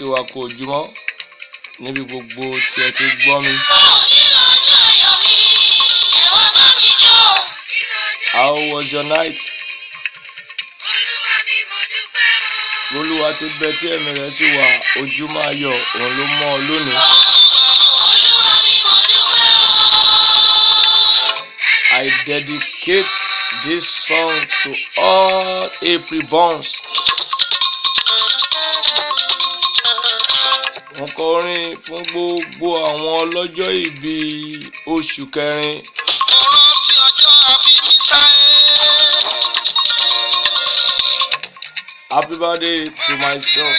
kí wa kú ojúmọ́ níbi gbogbo tí ẹ ti gbọ́ mi. How was your night? Olúwa ti bẹ tí ẹ̀mí rẹ̀ sì wà, ojúmọ́ ayọ̀ òun ló mọ́ ọ lónìí. I dedicate this song to all April borns. Mo kọrin fún gbogbo àwọn ọlọ́jọ́ ìbí oṣù kẹrin. Happy birthday to myself.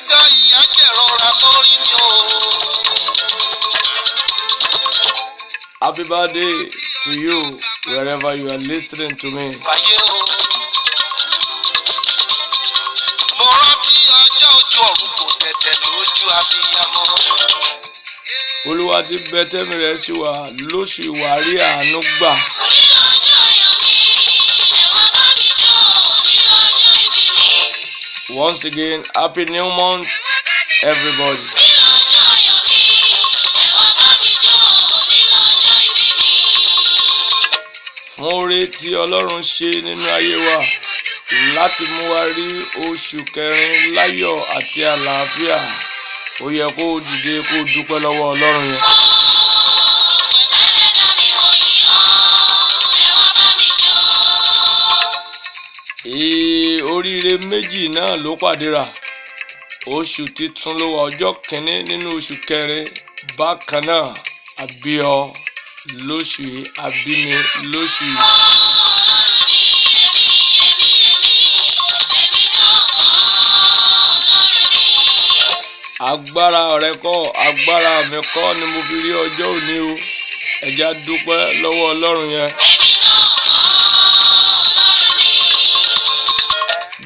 Happy birthday to you wherever you are listening to me. Olúwa ti bẹ tẹ́mi rẹ̀ sí wa lóṣù ìwárí àánú gbà. Once again, happy new month, everybody. Fún oore tí Ọlọ́run ṣe nínú ayé wa láti mú wa rí oṣù kẹrin láyọ̀ àti àlàáfíà, ó yẹ kó dìde kó dúpẹ́ lọ́wọ́ Ọlọ́run yẹn. Oríire méjì náà ló pàdéra. Oṣù titun ló wà, ọjọ́ kìíní nínú oṣù kẹrin. Bákan náà, àbí ọ lóṣù yìí, àbí mi lóṣù yìí. Agbára rẹ kọ́, agbára mi kọ́ ni mo fi rí ọjọ́ òní o. Ẹ jẹ́ á dúpẹ́ lọ́wọ́ Ọlọ́run yẹn.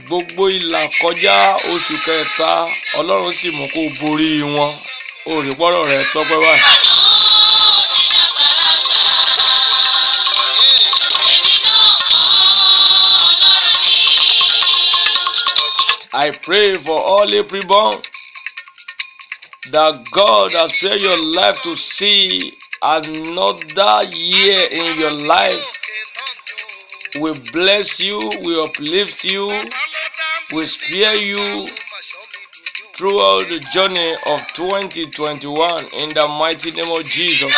Gbogbo ìlà kọjá oṣù kẹta, Ọlọ́run sì mú kó borí wọn. Ó rí pọ́rọ̀ rẹ̀ tọ́pẹ́ báyìí. I pray for all April born that God has spared your life to see another year in your life. We bless you, we uplift you, we spare you throughout the journey of 2021 in the mighty name of Jesus.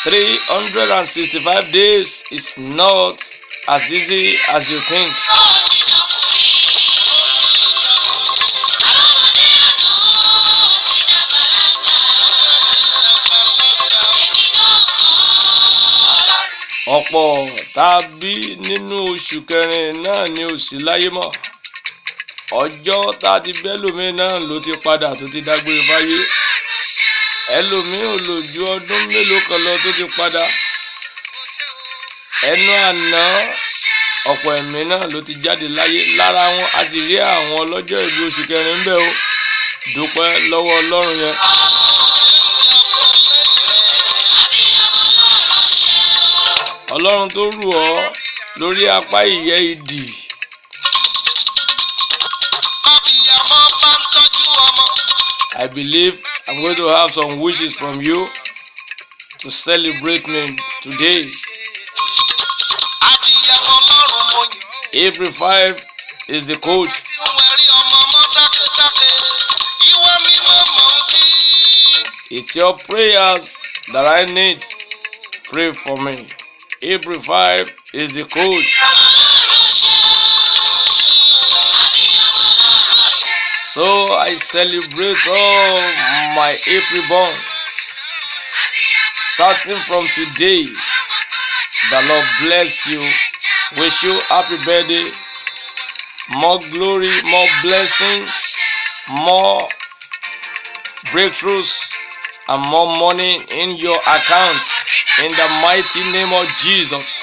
"365 days is not as easy as you think. Ọ̀pọ̀ tá a bí nínú oṣù kẹrin náà ni ò sí láyé mọ́. Ọjọ́ tá a ti bẹ́lòmíì náà ló ti padà tó ti dágbére fáyé. Ẹlòmíì ò lò ju ọdún mélòó kan lọ tó ti padà. Ẹnu àná ọ̀pọ̀ ẹ̀mí náà ló ti jáde láyé. Lára wọn a sì rí àwọn ọlọ́jọ́ ìbí oṣù kẹrin ń bẹ o. Dúpẹ́ lọ́wọ́ Ọlọ́run yẹn. Ọlọ́run tó rù ọ́ lórí apá ìyẹ́ idì. I believe I'm going to have some wishes from you to celebrate me today. April 5 is the code. It's your prayers that I need. Pray for me. April 5 is the code. So I celebrate all my April born. Starting from today, the Lord bless you. Wish you happy birthday. More glory, more blessing, more breakthroughs, and more money in your account. In the mighty name of Jesus.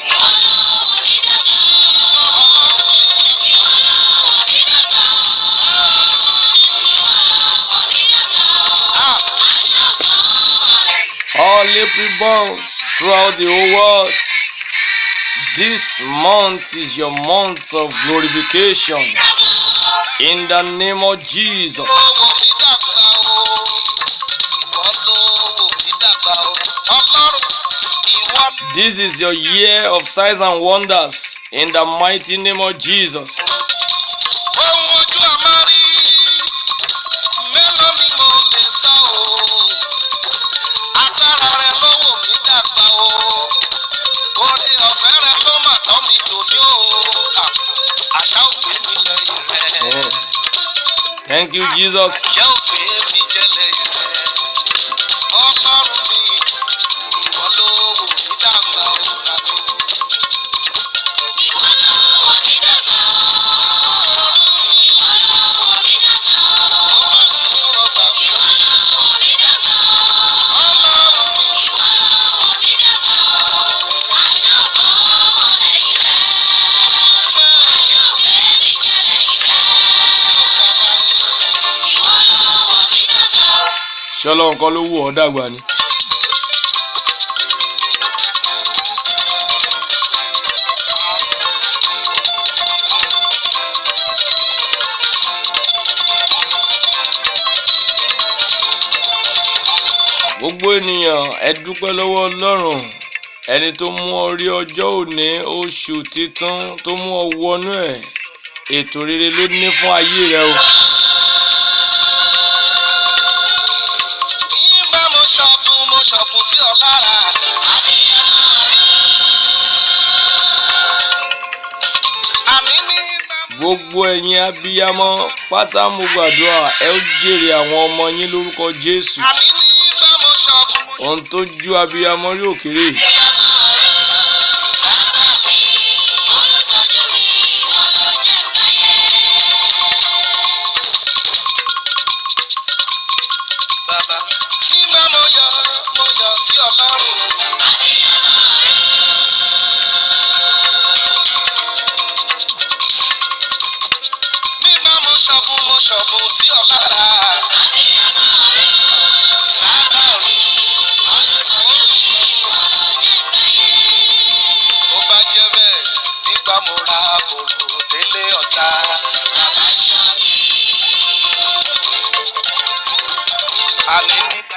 all April bonds throughout the whole world. This month is your month of glorification. In the name of Jesus. This is your year of signs and wonders. In the mighty name of Jesus. Thank you, Jesus. Ṣọlọ́ nǹkan ló wù ọ́ dàgbà ni. Gbogbo ènìyàn ẹ dúpẹ́ lọ́wọ́ Ọlọ́run ẹni tó mú ọ rí ọjọ́ òní oṣù titun tó mú ọ wọnú ẹ̀. Ètò rere ló ní fún ayé rẹ o. Gbogbo ẹ̀yin abiyamọ pátá mo gbàdúrà ẹ ó jèrè àwọn ọmọ yín lórúkọ Jésù. Ohun tó ju abiyamọ rí òkèrè.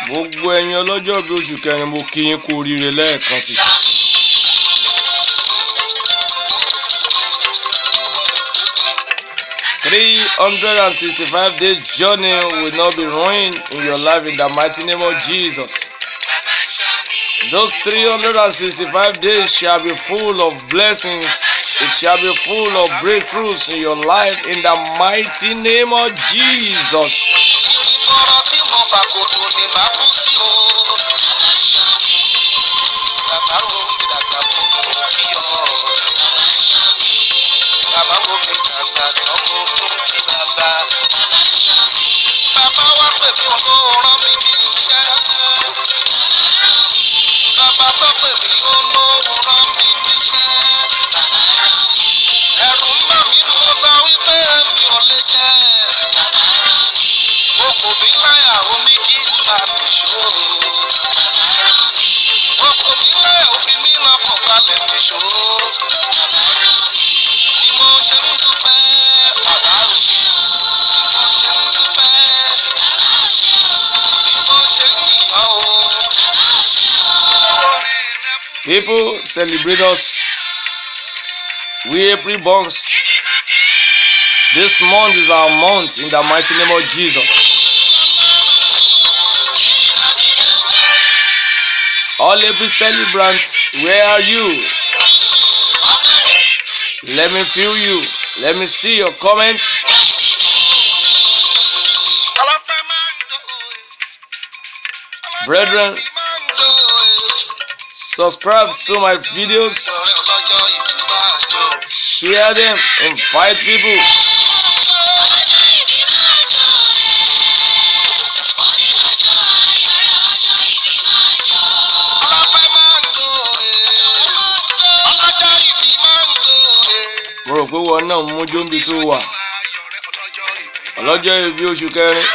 Gbogbo ẹ̀yin ọlọ́jọ́ bí oṣù kẹrin mo kí yín kú oríire lẹ́ẹ̀kan sí. 365 days journey will not be ruined in your life in the mighty name of Jesus. Those 365 days shall be full of blessings. It shall be full of breakthroughs in your life in the mighty name of Jesus. People celebrate us. We April bonds. This month is our month in the mighty name of Jesus. All April celebrants, where are you? Let me feel you. Let me see your comment. Brethren, subscribe to my videos, share them, invite people. Mo rò pé wọn náà mú jóńbí tó wà ọlọ́jọ́ ìbí oṣù kẹrin.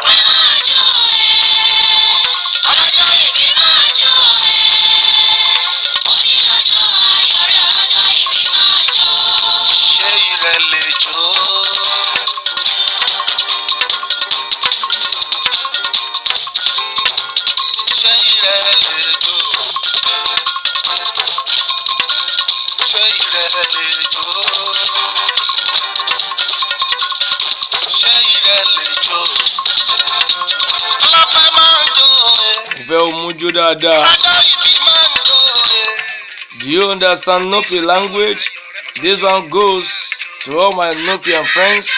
ò mújú dáadáa. Do you understand Nupi language? This one goes to all my Nupian friends.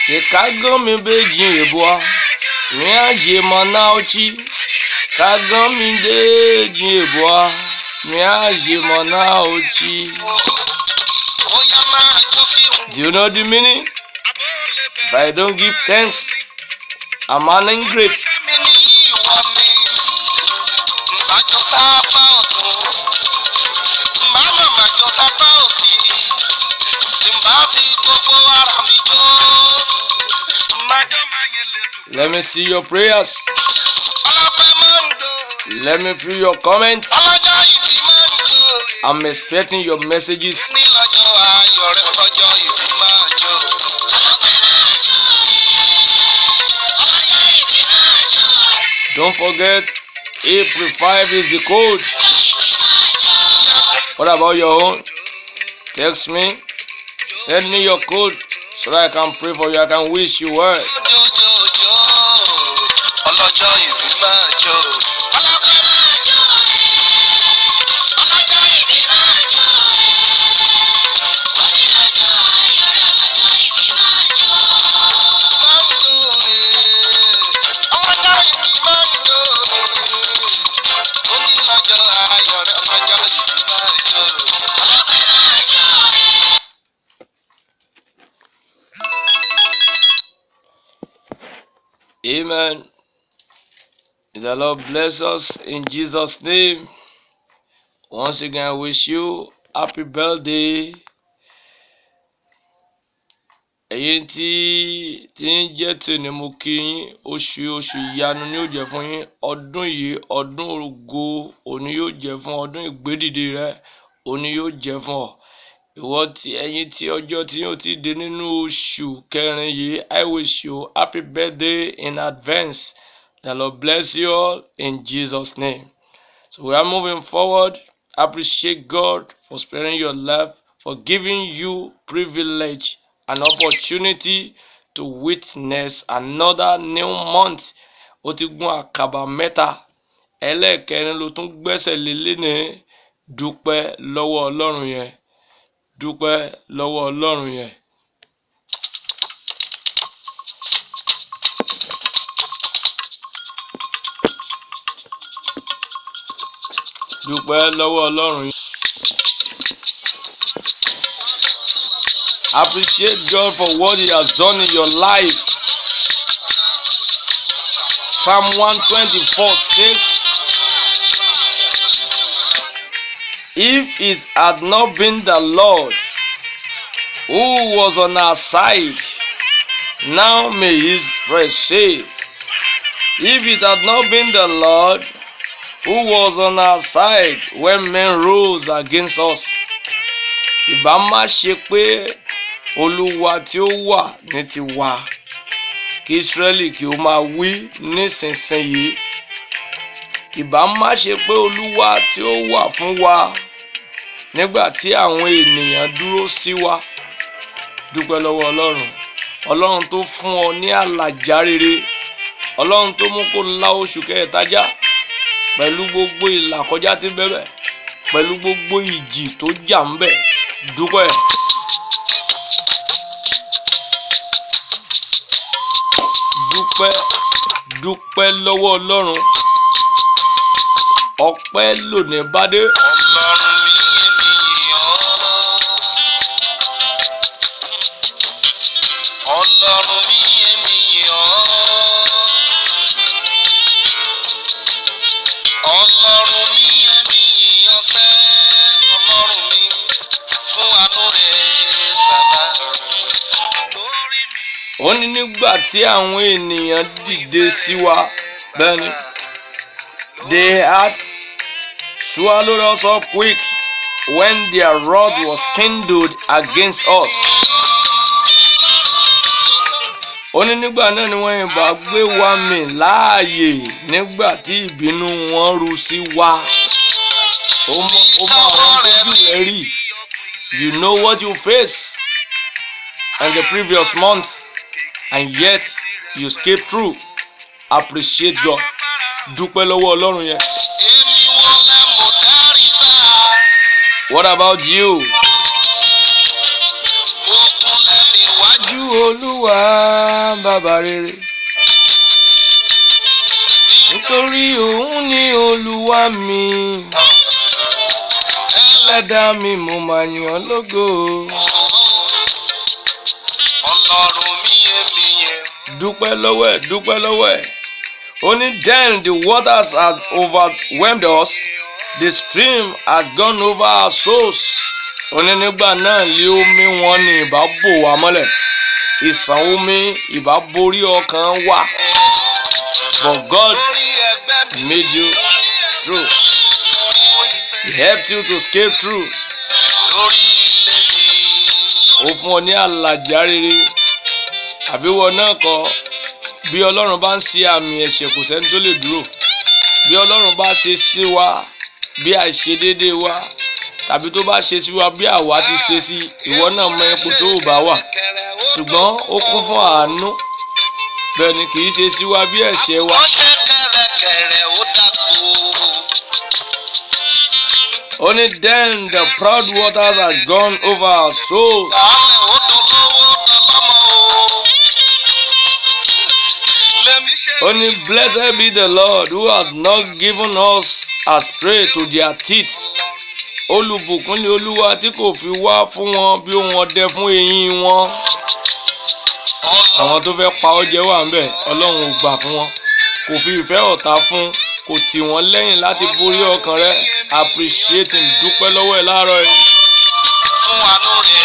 Chicago mi beji eboa. Mi aje manauchi. Chicago mi beji eboa. Mi aje manauchi. Do you know the meaning? If I don't give thanks, I'm an ingrate. Let me see your prayers. Let me feel your comments. I'm expecting your messages. Don't forget, April 5 is the code. What about your own? Text me. Send me your code so that I can pray for you. I can wish you well. Amen. The Lord bless us in Jesus' name. Once again, I wish you happy birthday. Ẹ̀yin tí ń jẹ́ tèmi mo kí yín, oṣù ìyanu ni yóò jẹ́ fún yín. Ọdún yìí, ọdún ògo òní yóò jẹ́ fún ọ. Ọdún ìgbédìde rẹ òní yóò jẹ́ fún ọ. Ẹ̀yin tí ọjọ́ tí yóò ti dé nínú oṣù kẹrin yìí, I wish you happy birthday in advance. The Lord bless you all in Jesus' name. So we are moving forward. Appreciate God for sparing your life, for giving you privilege, an opportunity to witness another new month. Ó ti gún àkàbà mẹ́ta. Ẹlẹ́ẹ̀kẹrin ló tún gbẹ́sẹ̀ lé lénìí. Dúpẹ́ lọ́wọ́ Ọlọ́run yẹn. Dúpẹ́ lọ́wọ́ Ọlọ́run yẹn. Dúpẹ́ lọ́wọ́ Ọlọ́run yẹn. Appreciate God for what He has done in your life. Psalm 124 says, if it had not been the Lord who was on our side, now may His praise say, if it had not been the Lord who was on our side when men rose against us, ìbá má ṣe pé Olúwa tí ó wà ní tiwa, kí Ísírẹ́lì kí ó máa wí nísinsìnyí. Ìbá má ṣe pé Olúwa tí ó wà fún wa nígbà tí àwọn ènìyàn dúró sí wa. Dúpẹ́ lọ́wọ́ Ọlọ́run. Ọlọ́run tó fún ọ ní àlàjá rere. Ọlọ́run tó mú kó la oṣù kẹta já pẹ̀lú gbogbo ìlàkọjá tí bẹ̀bẹ̀, pẹ̀lú gbogbo ìjì tó jà ń bẹ̀. Dúpẹ́. Dúpẹ́ lọ́wọ́ Ọlọ́run. Ọpẹ́ lónìí bá dé. Ọlọ́run mi ènìyàn. Ọlọ́run mi ènìyàn. Ọlọ́run mi ènìyàn fẹ́. Ọlọ́run mi fún àánú rẹ̀ bàbá. Ó ní nígbà tí àwọn ènìyàn dìde sí wa, bẹ́ẹ̀ni, they had swallowed us up quick when their wrath was kindled against us. Ó ní nígbà náà ni wọ́n ìbá gbé wa mì láàyè nígbà tí ìbínú wọn ru sí wa. Ó mọ àwọn tójú rẹ̀ rí. You know what you face in the previous month, and yet you escape through. Appreciate God. dúpẹ́ lọ́wọ́ Ọlọ́run yẹn. What about you? Ju Olúwa bàbá rere. Nítorí òun ni Olúwa mi. Ẹlẹ́dàá mi mo máa yìn ọ́ lógo. Ọlọ́run mi èmi yẹn. Dúpẹ́ lọ́wọ́ ẹ̀, dúpẹ́ lọ́wọ́ ẹ̀. Only then the waters had overwhelmed us. The stream had gone over our souls. Oní nígbà náà lé omi wọn ni ìbá bò wá mọ́lẹ̀. Ìsàn omi ìbá borí ọkàn wa. But God made you through. He helped you to escape through. Ó fún ọ ní àlàjá rere. Àbíwọ náà kọ́ bí Ọlọ́run bá ń ṣe àmì ẹ̀ṣẹ̀ kò sẹ́ni tó lè dúró. Bí Ọlọ́run bá ṣe sí wa bí àìṣedédé wa tàbí tó bá ṣe sí wa bí àwa ti ṣe sí ìwọ náà mọ ipò tó bá wà. Ṣùgbọ́n ó kún fún àánú. Bẹ́ẹ̀ ni kì í ṣe sí wa bí ẹ̀ṣẹ̀ wa. Only then the proud waters had gone over our souls. Only blessed be the Lord who has not given us as prey to their teeth. Olùbùkún ni Olúwa tí kò fi wá fún wọn bí ohun ọdẹ fún eyín wọn. Àwọn tó fẹ́ pa ọ́ jẹ wà ńbẹ̀, Ọlọ́run ò gbà fún wọn. Kò fi ìfẹ́ ọ̀tá fún, kò tì wọ́n lẹ́yìn láti borí ọkàn rẹ̀. Appreciate him, dúpẹ́ lọ́wọ́ ẹ̀ láàárọ̀ yìí.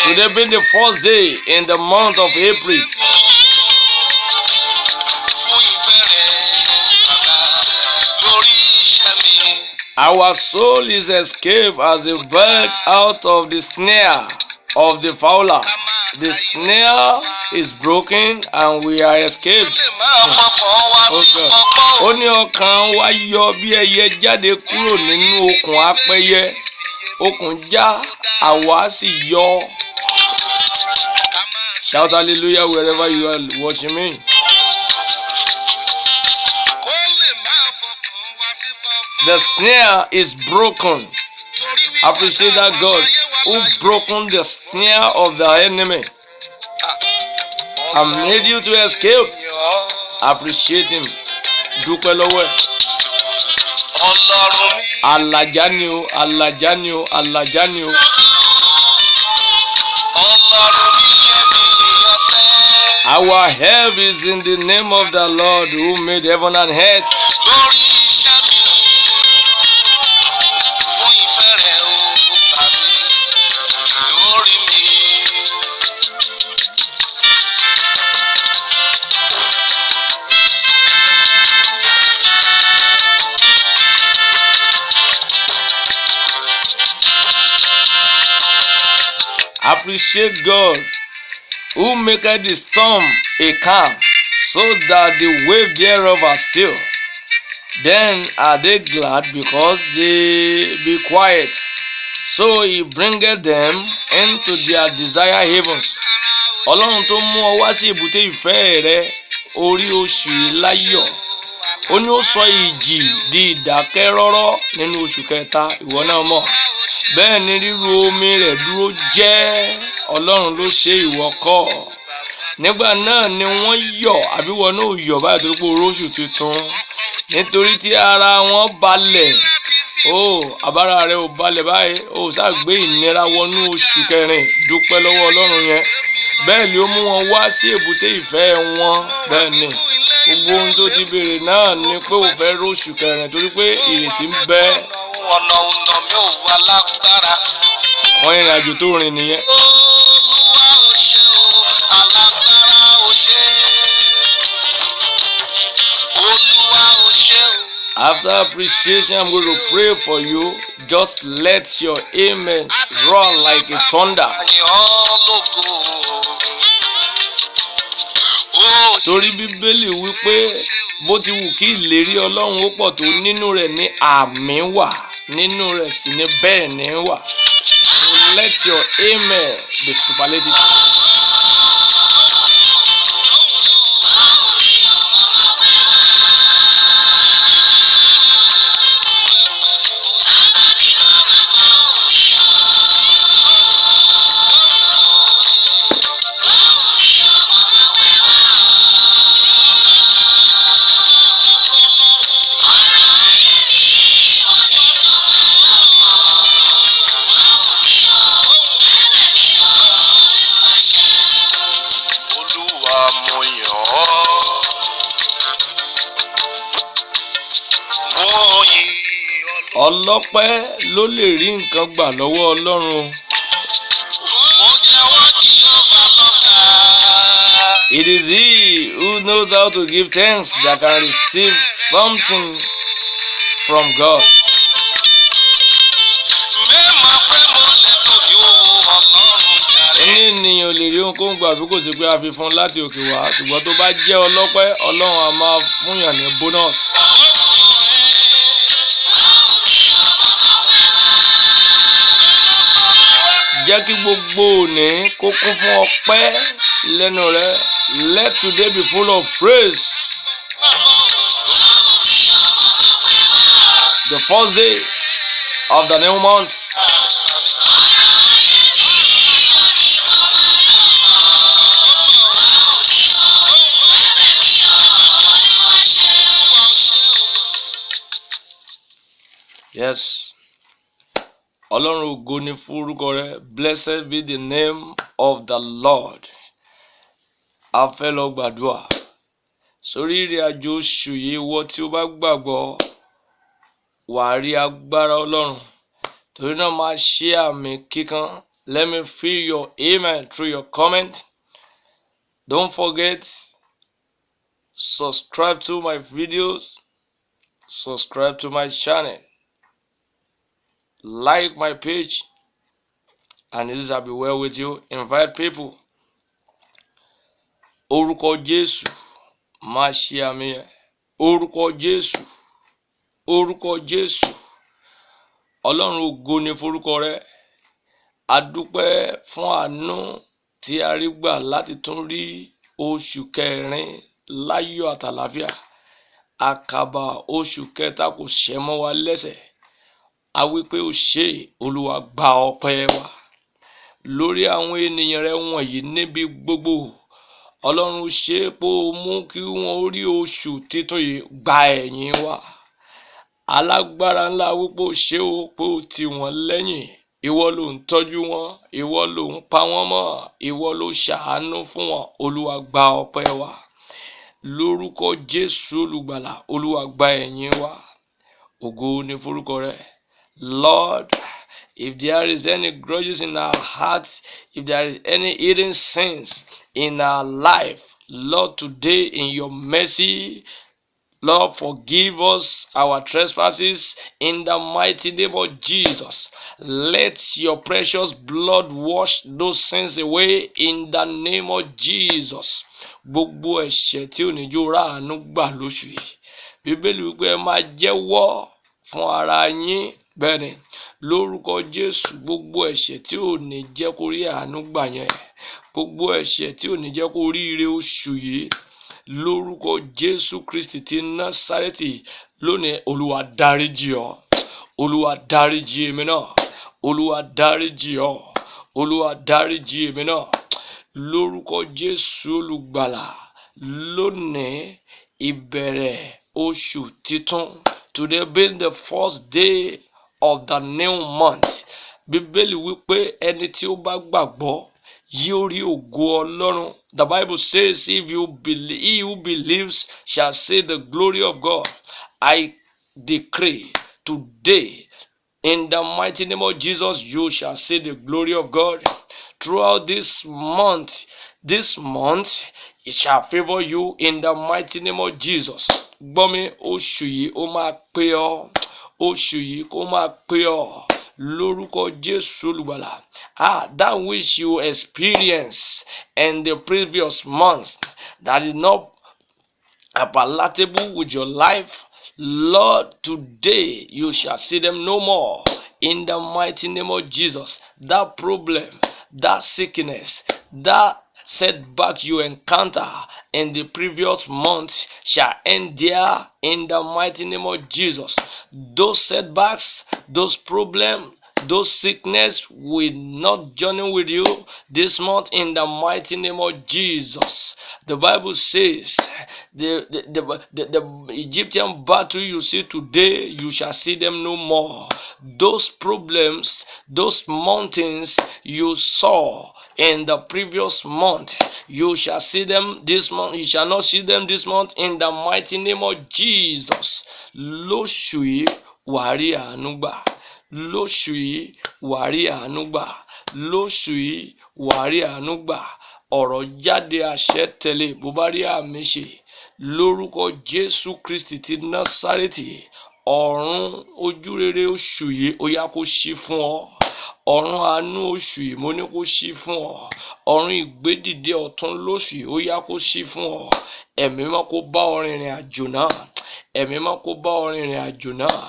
Today being the first day in the month of April. Our soul is escaped as a bird out of the snare of the fowler. The snare is broken and we are escaped. Ó ní ọkàn wa yọ bí ẹyẹ jáde kúrò nínú okùn apẹyẹ. Okùn já, àwa sì yọ. Shout hallelujah wherever you are watching me. The snare is broken. Appreciate that God who broken the snare of the enemy and made you to escape. Appreciate him. Dúpẹ́ lọ́wọ́ ẹ̀. Àlàjá ni o, àlàjá ni o, àlàjá ni o. Our help is in the name of the Lord who made heaven and earth. Appreciate God who maketh the storm a calm, so that the wave thereof are still. Then are they glad because they be quiet. So he bringeth them into their desire havens. Ọlọ́run tó mú ọ wá sí ibùté ìfẹ́ rẹ orí oṣù láyọ̀. Ó ní ó sọ ìjì di ìdákẹ́rọ́rọ́ nínú oṣù kẹta, ìwọ náà mọ̀. Bẹ́ẹ̀ ni ríru omi rẹ̀ dúró jẹ́ Ọlọ́run ló ṣe ìwọ kọ́. Nígbà náà ni wọ́n yọ̀, àbí wọn náà yọ̀ báyìí torí pé oróṣù tuntun. Nítorí tí ara wọn balẹ̀. Àbára rẹ̀ ò balẹ̀ báyìí. Ṣàgbé ìnira wọnú oṣù kẹrin. Dúpẹ́ lọ́wọ́ Ọlọ́run yẹn. Bẹ́ẹ̀ ni ó mú wọn wá sí èbúté ìfẹ́ wọn. Bẹ́ẹ̀ ni gbogbo ohun tó ti béèrè náà ni pé ó fẹ́ róṣù kẹrin torí pé ìrètí ń bẹ. Ọ̀nà mi ò wá lágbára. Àwọn ìrìn àjò tó rìn nìyẹn. Olúwa ò ṣe o, alágbára ò ṣe. Olúwa ò ṣe o. After appreciation, I'm going to pray for you. Just let your amen roar like a thunder. Torí Bíbélì wípé bó ti wù kí ìlérí Ọlọ́run ó pọ̀ tó nínú rẹ̀ ní àmì wà, nínú rẹ̀ sì ní bẹ́ẹ̀ ní wà. So let your amen be superlative. yin Ọlọ́pẹ́ ló lè rí nǹkan gbà lọ́wọ́ Ọlọ́run. Mo jẹ́wọ́ Jèhófà lọ́gà. It is he who knows how to give thanks that can receive something from God. Mẹ́mọ̀ pé mo lè tóbi o Ọlọ́run jàre. Ẹni ènìyàn ò lè rí ohunkóhun gbà bí kò sí pé a fi fún un láti òkè wá, ṣùgbọ́n tó bá jẹ́ ọlọ́pẹ́, Ọlọ́run á máa fúnyàn ní bónọ́ọ̀sì. Jẹ́ kí gbogbo òní kó kún fún ọpẹ́ lẹ́nu rẹ. Let today be full of praise. The first day of the new month. Yes. Ọlọ́run ògo ni fún orúkọ rẹ. Blessed be the name of the Lord. A fẹ́ lọ gbàdúrà. Sórí ìrìn àjò oṣù yìí wọ́n tí ó bá gbàgbọ́ wàá rí agbára Ọlọ́run. Torí náà máa ṣe àmì kíkan. Let me feel your amen through your comment. Don't forget, subscribe to my videos. Subscribe to my channel. Like my page. And this shall be well with you. Invite people. Orúkọ Jésù máa ṣe àmì ẹ̀. Orúkọ Jésù. Orúkọ Jésù. Ọlọ́run ògo ni forúkọ rẹ. A dúpẹ́ fún àánú tí a rí gbà láti tún rí oṣù kẹrin láyọ̀ àtàlàfíà. Àkàbà oṣù kẹta kò ṣẹ́ mọ́ wa lẹ́sẹ̀. A wí pé ó ṣe Olúwa gba ọpẹ́ wa lórí àwọn ènìyàn rẹ wọ̀nyí níbi gbogbo. Ọlọ́run ṣe pé ó mú kí wọ́n rí oṣù títún yìí gba ẹ̀yìn wa. Alágbára ńlá wípé ó ṣe ó pé ó tì wọ́n lẹ́yìn. Ìwọ ló ń tọ́jú wọn, ìwọ ló ń pa wọ́n mọ́, ìwọ ló ṣàánú fún wọn. Olúwa gba ọpẹ́ wa lórúkọ Jésù olùgbàlà. Olúwa gba ẹ̀yìn wa. Ògo ni forúkọ rẹ. Lord, if there is any grudges in our hearts, if there is any hidden sins in our life, Lord, today in your mercy, Lord, forgive us our trespasses in the mighty name of Jesus. Let your precious blood wash those sins away in the name of Jesus. Gbogbo ẹ̀ṣẹ̀ tí ò ní jó ráàánú gbà lóṣù yìí. Bíbélì wípé ẹ máa jẹ́wọ́ fún ara yín. Bẹ́ẹ̀ni, lórúkọ Jésù, gbogbo ẹ̀ṣẹ̀ tí ò ní jẹ́ kó rí àánú gbà yẹn. Gbogbo ẹ̀ṣẹ̀ tí ò ní jẹ́ kó rí ire oṣù yìí. Lórúkọ Jésù Kristi ti Násárẹ́tì lónìí, Olúwa dáríjì ọ́. Olúwa dáríjì èmi náà. Olúwa dáríjì ọ́. Olúwa dáríjì èmi náà. Lórúkọ Jésù olùgbàlà lónìí ìbẹ̀rẹ̀ oṣù titun. Today being the first day of the new month. Bíbélì wípé ẹni tí ó bá gbàgbọ́ yóò rí ògo Ọlọ́run. The Bible says, if you believe, he who believes shall see the glory of God. I decree today, in the mighty name of Jesus, you shall see the glory of God. Throughout this month, it shall favor you in the mighty name of Jesus. Gbọ́mi, oṣù yìí ó máa pé ọ. Oṣù yìí kó máa pé ọ. Lórúkọ Jésù olùgbàlà. That which you experience in the previous months that is not palatable with your life, Lord, today you shall see them no more. In the mighty name of Jesus, that problem, that sickness, that setback you encounter in the previous month shall end there in the mighty name of Jesus. Those setbacks, those problems, those sickness will not journey with you this month in the mighty name of Jesus. The Bible says the Egyptian battle you see today, you shall see them no more. Those problems, those mountains you saw in the previous month. You shall see them this month. You shall not see them this month in the mighty name of Jesus. Lóṣù yìí wàá rí àánú gbà. Lóṣù yìí wàá rí àánú gbà. Lóṣù yìí wàá rí àánú gbà. Ọ̀rọ̀ jáde àṣẹ tẹ̀lé bó bá rí àmì ṣe. Lórúkọ Jésù Kristi ti Násárẹ́tì, ọ̀run ojúrere oṣù yìí ó yá kó ṣí fún ọ. Ọ̀run àánú oṣù yìí mo ní kó ṣí fún ọ. Ọ̀run ìgbédìde ọ̀tun lóṣù yìí ó yá kó ṣí fún ọ. Ẹ̀mí mímọ́ kó bá ọ rìnrìn àjò náà. Ẹ̀mí mímọ́ kó bá ọ rìnrìn àjò náà.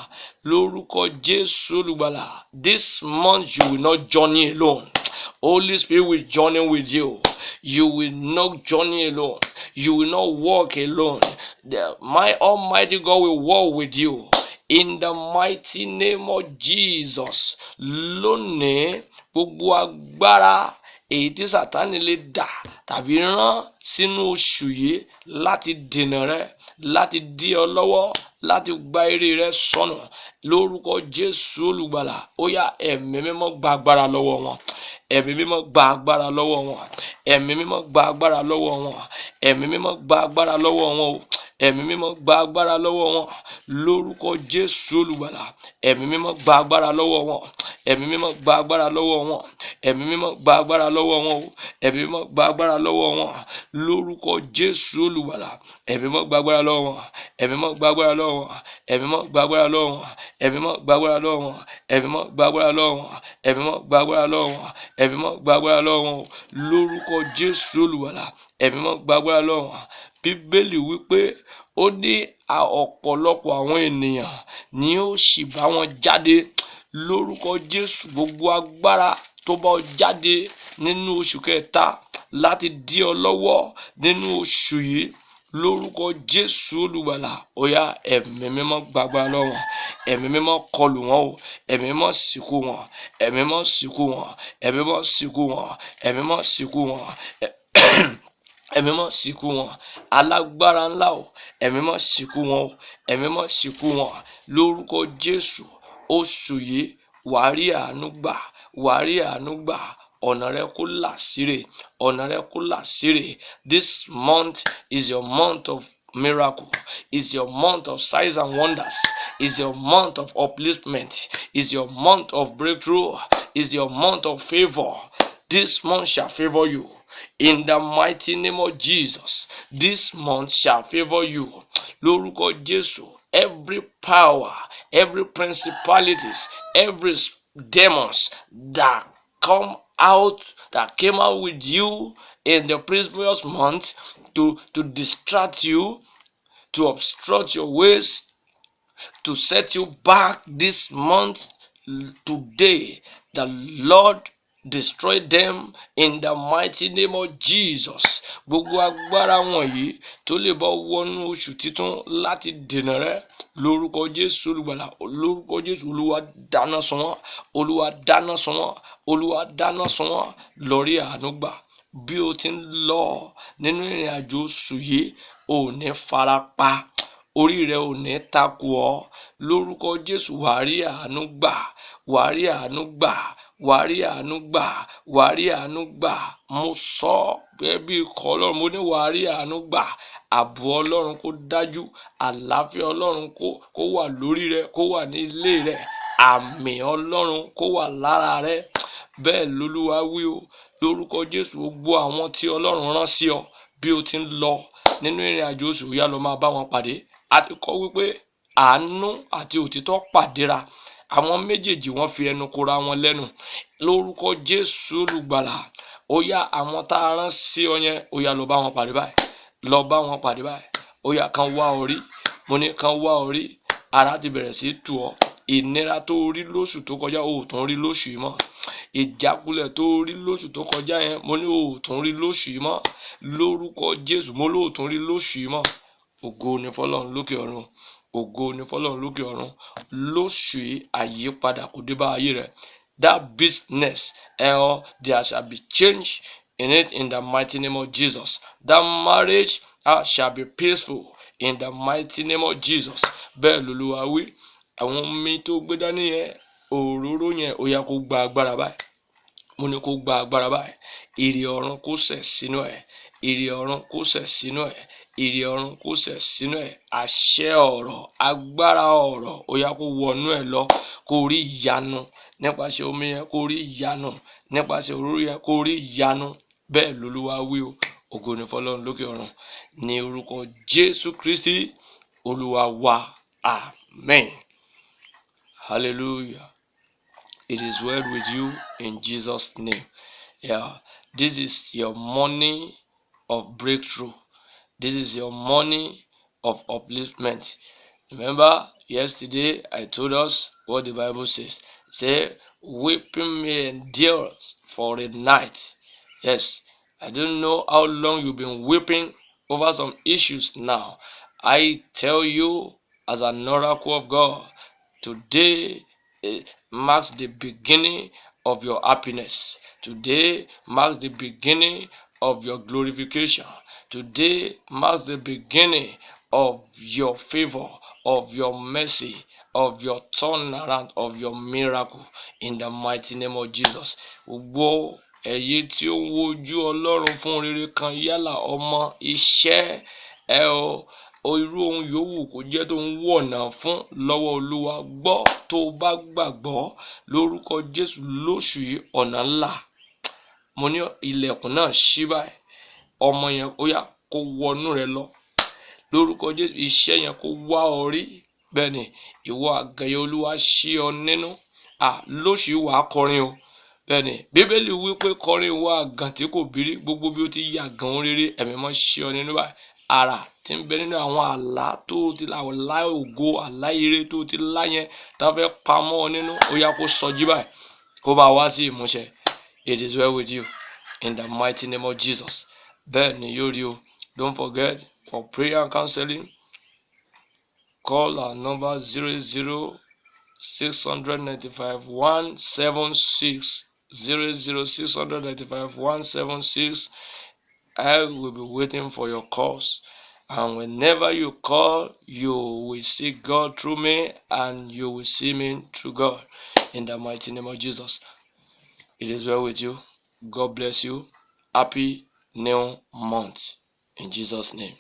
Lórúkọ Jésù Olùgbàlà, this month you will not journey alone. Holy Spirit will journey with you. You will not journey alone. You will not walk alone. My Almighty God will walk with you. In the mighty name of Jesus. Lónìí, gbogbo agbára èyí tí Sátánì lè dà tàbí rán sínú oṣù yìí láti dènà rẹ, láti dí ọ lọ́wọ́, láti gba ire rẹ sọnù. Lórúkọ Jésù Olùgbàlà, ó yá ẹ̀mí mímọ́ gba agbára lọ́wọ́ wọn. Ẹ̀mí mímọ́ gba agbára lọ́wọ́ wọn. Ẹ̀mí mímọ́ gba agbára lọ́wọ́ wọn. Ẹ̀mí mímọ́ gba agbára lọ́wọ́ wọn o. Ẹ̀mí mímọ́ gba agbára lọ́wọ́ wọn. Lórúkọ Jésù Olùgbàlà, ẹ̀mí mímọ́ gba agbára lọ́wọ́ wọn. Ẹ̀mí mímọ́ gba agbára lọ́wọ́ wọn. Ẹ̀mí mímọ́ gba agbára lọ́wọ́ wọn o. Ẹ̀mí mímọ́ gba agbára lọ́wọ́ wọn. Lórúkọ Jésù Olùgbàlà, ẹ̀mí mímọ́ gba agbára lọ́wọ́ wọn. Ẹ̀mí mímọ́ gba agbára lọ́wọ́ wọn. Ẹ̀mí mímọ́ gba agbára lọ́wọ́ wọn. Ẹ̀mí mímọ́ gba agbára lọ́wọ́ wọn. Ẹ̀mí mímọ́ gba agbára lọ́wọ́ wọn. Ẹ̀mí mímọ́ gba agbára lọ́wọ́ wọn. Ẹ̀mí mímọ́ gba agbára lọ́wọ́ wọn. Lórúkọ Jésù Olùgbàlà, ẹ̀mí mímọ́ gba agbára lọ́wọ́ wọn. Bíbélì wípé ó ní ọ̀pọ̀lọpọ̀ àwọn ènìyàn ni ó sì bá wọn jáde. Lórúkọ Jésù, gbogbo agbára tó bá ọ jáde nínú oṣù kẹta láti dí ọ lọ́wọ́ nínú oṣù yìí, lórúkọ Jésù Olùgbàlà, ó yá ẹ̀mí mímọ́ gba agbára lọ́wọ́ wọn. Ẹ̀mí mímọ́ kọlù wọn o. Ẹ̀mí mímọ́ sìnkú wọn. Ẹ̀mí mímọ́ sìnkú wọn. Ẹ̀mí mímọ́ sìnkú wọn. Ẹ̀mí mímọ́ sìnkú wọn. Ẹ̀mí mímọ́ sìnkú wọn. Alágbára ńlá o. Ẹ̀mí mímọ́ sìnkú wọn o. Ẹ̀mí mímọ́ sìnkú wọn. Lórúkọ Jésù, oṣù yìí wàá rí àánú gbà. Wàá rí àánú gbà. Ọ̀nà rẹ kó là síre. Ọ̀nà rẹ kó là síre. This month is your month of miracle. Is your month of signs and wonders. Is your month of upliftment. Is your month of breakthrough. Is your month of favor. This month shall favor you. In the mighty name of Jesus, this month shall favor you. Lórúkọ Jésù, every power, every principalities, every demons that came out with you in the previous month to distract you, to obstruct your ways, to set you back this month, today the Lord destroy them in the mighty name of Jesus. Gbogbo agbára wọ̀nyí tó lè bá wọnú oṣù titun láti dènà rẹ, lórúkọ Jésù Olùgbàlà, lórúkọ Jésù, Olúwa dáná sun wọ́n. Olúwa dáná sun wọ́n. Olúwa dáná sun wọ́n. Lórí àánú gbà. Bí o ti ń lọ nínú ìrìn àjò oṣù yìí, ò ní farapa. Orí rẹ ò ní takò ọ́. Lórúkọ Jésù, wàá rí àánú gbà. Wàá rí àánú gbà. Wàá rí àánú gbà. Wàá rí àánú gbà. Mo sọ bẹ́ẹ̀ bí ikọ̀ Ọlọ́run, mo ní wàá rí àánú gbà. Ààbò Ọlọ́run kó dájú. Àlàáfíà Ọlọ́run kó wà lórí rẹ, kó wà ní ilé rẹ. Àmì Ọlọ́run kó wà lára rẹ. Bẹ́ẹ̀ l'Olúwa wí o. Lórúkọ Jésù, gbogbo àwọn tí Ọlọ́run rán sí ọ bí o ti ń lọ nínú ìrìn àjò oṣù yá, lọ máa bá wọn pàdé. A ti kọ wípé àánú àti òtítọ́ pàdéra. Àwọn méjèèjì wọ́n fi ẹnu kora wọn lẹ́nu. Lórúkọ Jésù Olùgbàlà, ó yá àwọn tá a rán sí ọ yẹn, ó yá lọ bá wọn pàdé báyìí. Lọ bá wọn pàdé báyìí. Ó yá kan wá orí. Mo ní kan wá orí. Ara ti bẹ̀rẹ̀ sí tù ọ́. Ìnira tó rí lóṣù tó kọjá, o ò tún rí lóṣù yìí mọ́. Ìjákulẹ̀ tó rí lóṣù tó kọjá yẹn, mo ní o ò tún rí lóṣù yìí mọ́. Lórúkọ Jésù, mo ló ò tún rí lóṣù yìí mọ́. Ògo ni fọ́lọ́run lókè ọ̀run. Ògo ni fọ́lọ́run lókè ọ̀run. Lóṣù yìí àyípadà kò dé bá ayé rẹ. That business, there shall be change in it in the mighty name of Jesus. That marriage shall be peaceful in the mighty name of Jesus. Bẹ́ẹ̀ l'Olúwa wí. Àwọn omi tó gbé dání yẹn, òróró yẹn, ó yá kó gba agbára báyìí. mo ní kó gba agbára báyìí. Ìrì ọ̀run kó sẹ̀ sínú ẹ̀. Ìrì ọ̀run kó sẹ̀ sínú ẹ̀. Ìrì ọ̀run kó sẹ̀ sínú ẹ̀. Àṣẹ ọ̀rọ̀, agbára ọ̀rọ̀ ó yá kó wọnú ẹ̀ lọ. Kó rí ìyanu nípasẹ̀ omi yẹn, kó rí ìyanu nípasẹ̀ òróró yẹn, kó rí ìyanu. Bẹ́ẹ̀ l'Olúwa wí o. Ògo ni f'Ọlọ́run lókè ọ̀run. Ní orúkọ Jésù Kristi Olúwa wa. Amen. Hallelujah. It is well with you in Jesus' name. Yeah, this is your morning of breakthrough. This is your morning of upliftment. Remember, yesterday I told us what the Bible says. Say, weeping may endure for a night. Yes, I don't know how long you've been weeping over some issues now. I tell you, as an oracle of God, today marks the beginning of your happiness. Today marks the beginning of your glorification. Today marks the beginning of your favor, of your mercy, of your turnaround, of your miracle, in the mighty name of Jesus. Gbogbo ẹ̀yin tí ó ń wojú Ọlọ́run fún rere kan, yálà ọmọ, iṣẹ́, irú ohun yòówù kó jẹ́ tó ń wọ̀nà fún lọ́wọ́ Olúwa, gbọ́ tó bá gbàgbọ́ lórúkọ Jésù lóṣù yìí ọ̀nà ńlá. Mo ní ilẹ̀kùn náà ṣí báyìí. Ọmọ yẹn ó yá kó wọnú rẹ lọ lórúkọ Jésù. Iṣẹ́ yẹn kó wá ọ rí. Bẹ́ẹ̀ ni ìwọ àgànyẹ Olúwa ṣí ọ nínú. Lóṣù yìí wàá kọrin o. Bẹ́ẹ̀ ni Bíbélì wí pé kọrin ìwọ àgàn tí kò bírí, gbogbo bí ó ti yàgàn rere, ẹ̀mí mọ́ ṣí ọ nínú báyìí. Àrà tí ń bẹ nínú àwọn àlá tó ti là, àlá ògo, àlá ire tó ti lá yẹn tá fẹ́ pamọ́ ọ nínú, ó yá kó sọjí báyìí, kó bá wá sí ìmúṣẹ. It is well with you in the mighty name of Jesus. Bẹ́ẹ̀ ni yóò rí o. Don't forget, for prayer and counseling, call our number 00695-176 00695-176. I will be waiting for your calls, and whenever you call, you will see God through me, and you will see me through God, in the mighty name of Jesus. It is well with you. God bless you. Happy new month in Jesus' name.